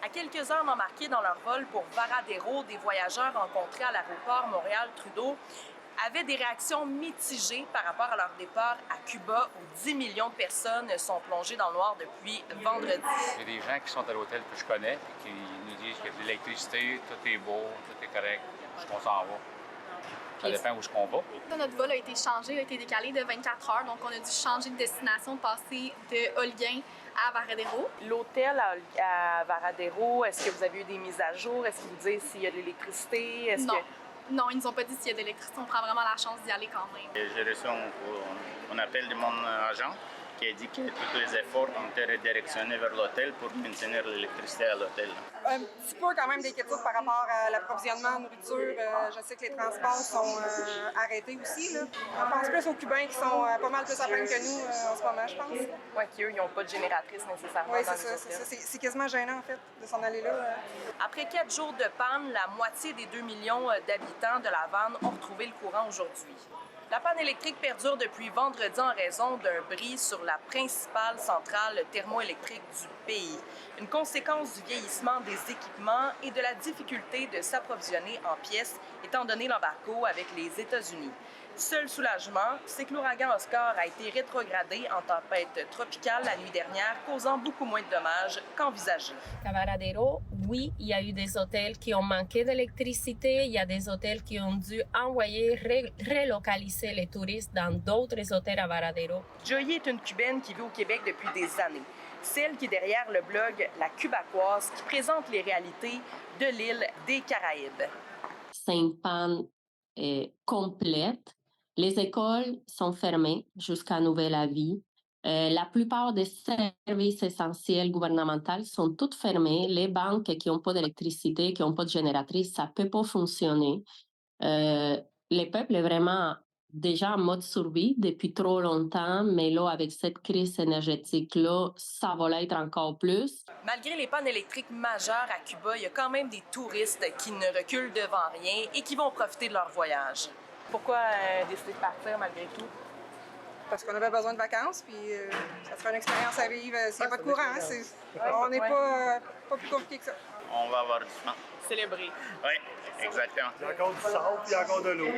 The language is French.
À quelques heures d'embarquer dans leur vol pour Varadero, des voyageurs rencontrés à l'aéroport Montréal-Trudeau avaient des réactions mitigées par rapport à leur départ à Cuba, où 10 millions de personnes sont plongées dans le noir depuis vendredi. Il y a des gens qui sont à l'hôtel que je connais et qui nous disent qu'il y a de l'électricité, tout est beau, tout est correct, on s'en va. Ça dépend où on va. Notre vol a été changé, a été décalé de 24 heures, donc on a dû changer de destination, passer de Holguin à Varadero. L'hôtel à Varadero, est-ce que vous avez eu des mises à jour? Est-ce qu'ils vous disent s'il y a de l'électricité? Non, ils nous ont pas dit s'il y a de l'électricité. On prend vraiment la chance d'y aller quand même. J'ai reçu un appel de mon agent qui a dit que tous les efforts ont été redirectionnés vers l'hôtel pour maintenir l'électricité à l'hôtel. Un petit peu quand même d'inquiétude par rapport à l'approvisionnement en nourriture. Je sais que les transports sont arrêtés aussi. Là. On pense plus aux Cubains qui sont pas mal plus à plaindre que nous en ce moment, je pense. Oui, qu'eux, ils n'ont pas de génératrice nécessairement. Oui, c'est ça. C'est quasiment gênant, en fait, de s'en aller là. Après 4 jours de panne, la moitié des 2 millions d'habitants de la vanne ont retrouvé le courant aujourd'hui. La panne électrique perdure depuis vendredi en raison d'un bris sur la principale centrale thermoélectrique du pays. Une conséquence du vieillissement des équipements et de la difficulté de s'approvisionner en pièces étant donné l'embargo avec les États-Unis. Seul soulagement, c'est que l'ouragan Oscar a été rétrogradé en tempête tropicale la nuit dernière, causant beaucoup moins de dommages qu'envisagé. À Varadero, oui, il y a eu des hôtels qui ont manqué d'électricité, il y a des hôtels qui ont dû envoyer, relocaliser les touristes dans d'autres hôtels à Varadero. Joyée est une Cubaine qui vit au Québec depuis des années. Celle qui est derrière le blog La Cubacoise, qui présente les réalités de l'île des Caraïbes. C'est une panne complète. Les écoles sont fermées jusqu'à nouvel avis. La plupart des services essentiels gouvernementaux sont tous fermés. Les banques qui n'ont pas d'électricité, qui n'ont pas de génératrice, ça ne peut pas fonctionner. Le peuple est vraiment déjà en mode survie depuis trop longtemps, mais là, avec cette crise énergétique-là, ça va l'être encore plus. Malgré les pannes électriques majeures à Cuba, il y a quand même des touristes qui ne reculent devant rien et qui vont profiter de leur voyage. Pourquoi décider de partir malgré tout? Parce qu'on avait besoin de vacances, puis ça serait une expérience à vivre s'il n'y a pas de courant. On n'est pas plus compliqué que ça. On va avoir du temps. Célébrer. Oui, exactement. Il y a encore du sable, puis il y a encore de l'eau.